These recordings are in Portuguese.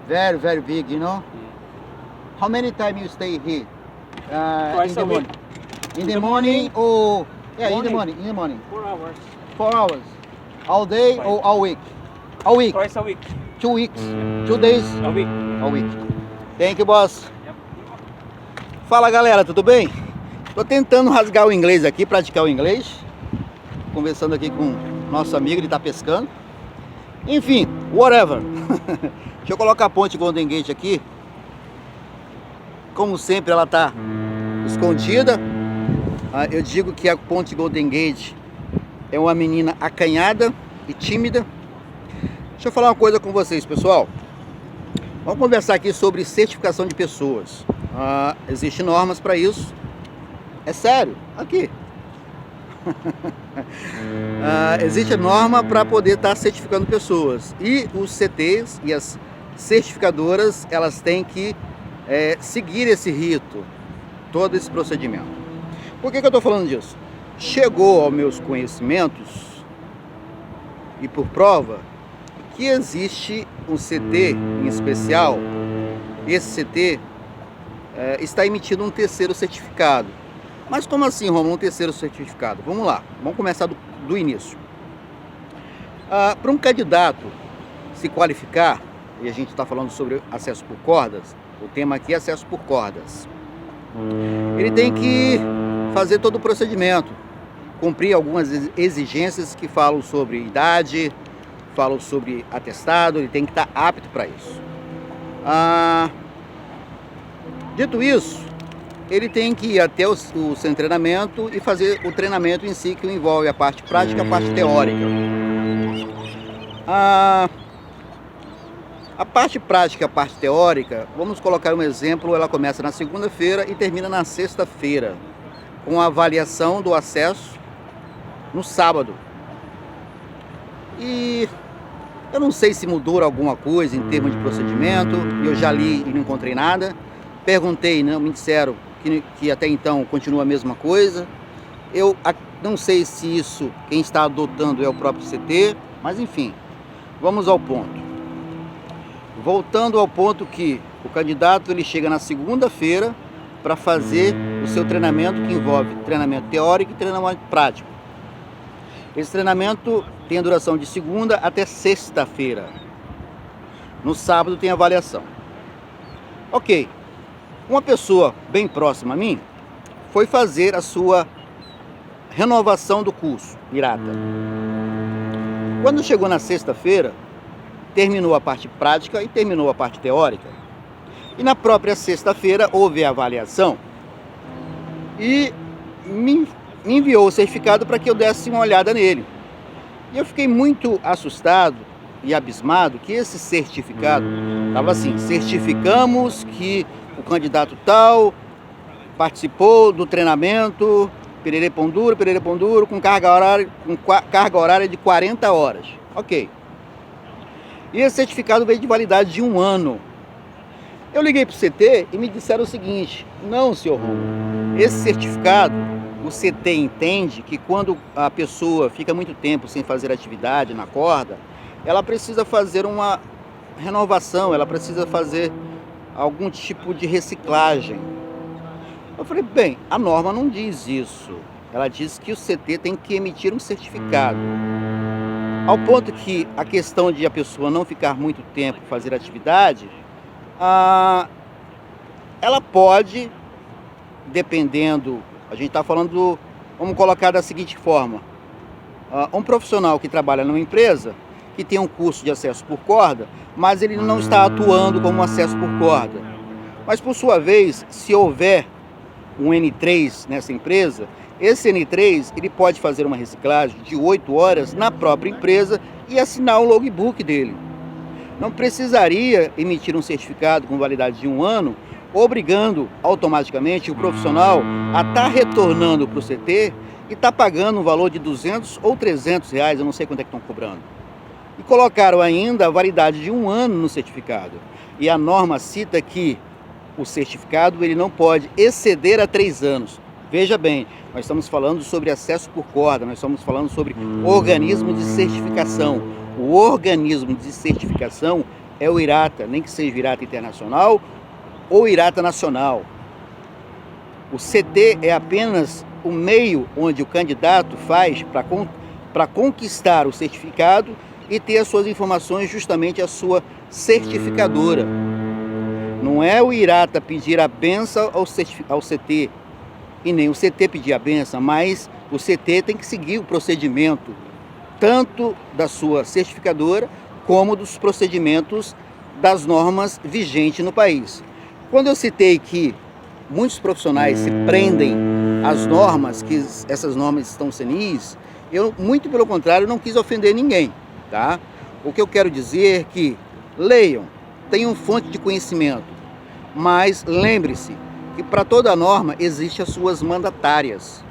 Very, very big, you know. How many times you stay here? Twice In the a week. morning. In the morning or yeah, in the Morning. morning. In the morning. 4 hours. 4 hours. All day Right. or all week? All week. Twice a week. 2 weeks. 2 days. A week. All week. Thank you, boss. Yep. Fala, galera, tudo bem? Tô tentando rasgar o inglês aqui, praticar o inglês. Conversando aqui com nosso amigo, ele tá pescando. Enfim, whatever. Deixa eu colocar a ponte Golden Gate aqui. Como sempre, ela tá escondida. Eu digo que a ponte Golden Gate é uma menina acanhada e tímida. Deixa eu falar uma coisa com vocês, pessoal. Vamos conversar aqui sobre certificação de pessoas. Existem normas para isso. É sério, aqui. Existe norma para poder estar certificando pessoas. E os CTs e as certificadoras, elas têm que seguir esse rito, todo esse procedimento. Por que eu estou falando disso? Chegou aos meus conhecimentos, e por prova, que existe um CT em especial. Esse CT está emitindo um terceiro certificado. Mas como assim, Romulo, um terceiro certificado? Vamos lá, vamos começar do início. Para um candidato se qualificar, e a gente está falando sobre acesso por cordas, o tema aqui é acesso por cordas. Ele tem que fazer todo o procedimento, cumprir algumas exigências que falam sobre idade, falam sobre atestado, ele tem que estar apto para isso. Dito isso, ele tem que ir até o seu treinamento e fazer o treinamento em si, que envolve a parte prática e a parte teórica. A parte prática e a parte teórica, vamos colocar um exemplo, ela começa na segunda-feira e termina na sexta-feira, com a avaliação do acesso no sábado. E eu não sei se mudou alguma coisa em termos de procedimento, eu já li e não encontrei nada. Perguntei, não me disseram que até então continua a mesma coisa. Eu não sei se isso, quem está adotando é o próprio CT, mas enfim, vamos ao ponto. Voltando ao ponto que o candidato ele chega na segunda-feira para fazer o seu treinamento, que envolve treinamento teórico e treinamento prático. Esse treinamento tem a duração de segunda até sexta-feira. No sábado tem avaliação. Ok. Uma pessoa bem próxima a mim foi fazer a sua renovação do curso, Irata. Quando chegou na sexta-feira, terminou a parte prática e terminou a parte teórica. E na própria sexta-feira houve a avaliação e me enviou o certificado para que eu desse uma olhada nele. E eu fiquei muito assustado e abismado que esse certificado estava assim: certificamos que o candidato tal participou do treinamento pererê pão duro, com carga horária de 40 horas. Ok. E esse certificado veio de validade de 1 ano. Eu liguei para o CT e me disseram o seguinte: não, senhor Romulo, esse certificado, o CT entende que quando a pessoa fica muito tempo sem fazer atividade na corda, ela precisa fazer uma renovação, ela precisa fazer algum tipo de reciclagem. Eu falei, bem, a norma não diz isso. Ela diz que o CT tem que emitir um certificado. Ao ponto que a questão de a pessoa não ficar muito tempo fazer atividade, ela pode, dependendo, a gente está falando, vamos colocar da seguinte forma: um profissional que trabalha numa empresa, que tem um curso de acesso por corda, mas ele não está atuando como acesso por corda. Mas por sua vez, se houver um N3 nessa empresa, esse N3 ele pode fazer uma reciclagem de 8 horas na própria empresa e assinar o logbook dele. Não precisaria emitir um certificado com validade de 1 ano, obrigando automaticamente o profissional a estar retornando para o CT e estar pagando um valor de 200 ou 300 reais, eu não sei quanto é que estão cobrando. E colocaram ainda a validade de 1 ano no certificado. E a norma cita que o certificado ele não pode exceder a 3 anos. Veja bem, nós estamos falando sobre acesso por corda, nós estamos falando sobre organismo de certificação. O organismo de certificação é o IRATA, nem que seja o IRATA internacional ou IRATA nacional. O CT é apenas o meio onde o candidato faz para conquistar o certificado e ter as suas informações, justamente a sua certificadora. Não é o IRATA pedir a benção ao CT e nem o CT pedir a benção, mas o CT tem que seguir o procedimento, tanto da sua certificadora como dos procedimentos das normas vigentes no país. Quando eu citei que muitos profissionais se prendem às normas, que essas normas estão senis, eu, muito pelo contrário, não quis ofender ninguém, tá? O que eu quero dizer é que leiam, tenham fonte de conhecimento, mas lembre-se que para toda norma existem as suas mandatárias.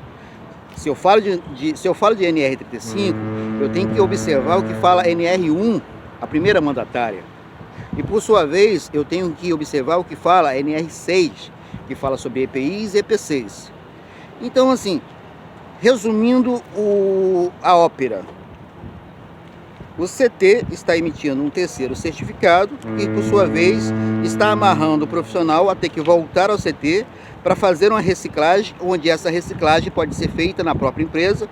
Se eu falo de NR35, eu tenho que observar o que fala NR1, a primeira mandatária. E por sua vez, eu tenho que observar o que fala NR6, que fala sobre EPIs e EPCs. Então, assim, resumindo a ópera, o CT está emitindo um terceiro certificado e, por sua vez, está amarrando o profissional a ter que voltar ao CT para fazer uma reciclagem, onde essa reciclagem pode ser feita na própria empresa,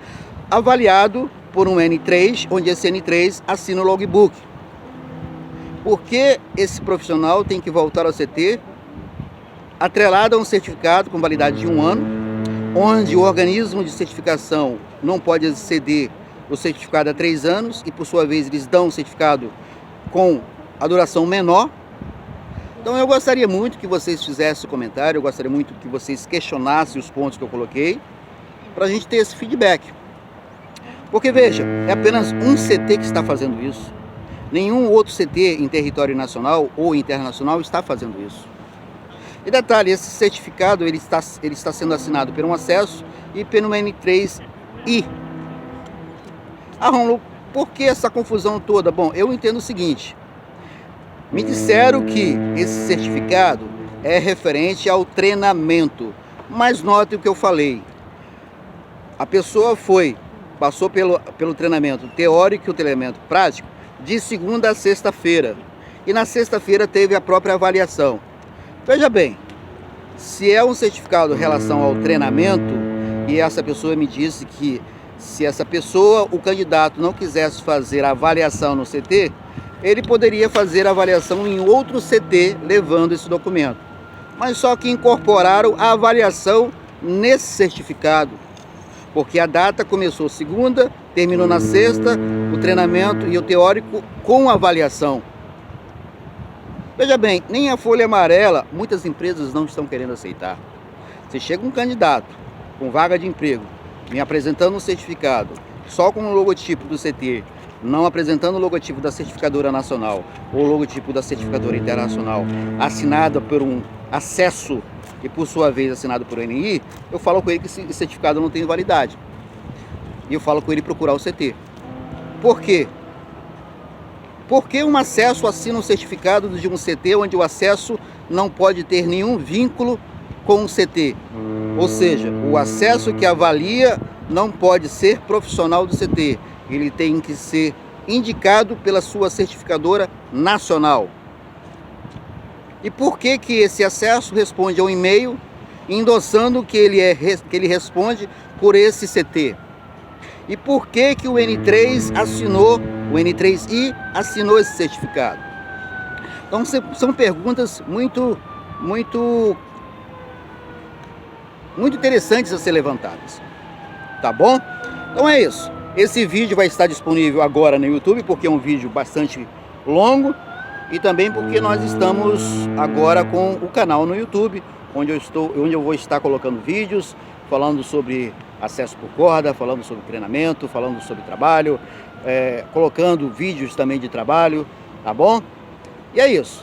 avaliado por um N3, onde esse N3 assina o logbook. Por que esse profissional tem que voltar ao CT atrelado a um certificado com validade de 1 ano, onde o organismo de certificação não pode exceder o certificado a 3 anos e, por sua vez, eles dão um certificado com a duração menor? Então eu gostaria muito que vocês fizessem comentário, eu gostaria muito que vocês questionassem os pontos que eu coloquei, para a gente ter esse feedback. Porque veja, é apenas um CT que está fazendo isso. Nenhum outro CT em território nacional ou internacional está fazendo isso. E detalhe, esse certificado ele está sendo assinado por um acesso e pelo N3I. Ah, Rômulo, por que essa confusão toda? Bom, eu entendo o seguinte. Me disseram que esse certificado é referente ao treinamento. Mas note o que eu falei. A pessoa passou pelo treinamento teórico e o treinamento prático de segunda a sexta-feira. E na sexta-feira teve a própria avaliação. Veja bem, se é um certificado em relação ao treinamento, e essa pessoa me disse que se essa pessoa, o candidato, não quisesse fazer a avaliação no CT, ele poderia fazer a avaliação em outro CT levando esse documento. Mas só que incorporaram a avaliação nesse certificado, porque a data começou segunda, terminou na sexta, o treinamento e o teórico com avaliação. Veja bem, nem a folha amarela muitas empresas não estão querendo aceitar. Se chega um candidato com vaga de emprego, me apresentando um certificado, só com o logotipo do CT, não apresentando o logotipo da certificadora nacional ou o logotipo da certificadora internacional, assinada por um acesso e por sua vez assinado por NI, eu falo com ele que esse certificado não tem validade. E eu falo com ele procurar o CT. Por quê? Porque um acesso assina um certificado de um CT onde o acesso não pode ter nenhum vínculo com o CT. Ou seja, o acesso que avalia não pode ser profissional do CT. Ele tem que ser indicado pela sua certificadora nacional. E por que que esse acesso responde a um e-mail endossando que ele responde por esse CT? E por que que o N3 assinou, o N3I assinou esse certificado? Então são perguntas muito interessantes a ser levantadas, tá bom? Então é isso. Esse vídeo vai estar disponível agora no YouTube, porque é um vídeo bastante longo, e também porque nós estamos agora com o canal no YouTube, onde eu vou estar colocando vídeos, falando sobre acesso por corda, falando sobre treinamento, falando sobre trabalho, colocando vídeos também de trabalho, tá bom? E é isso.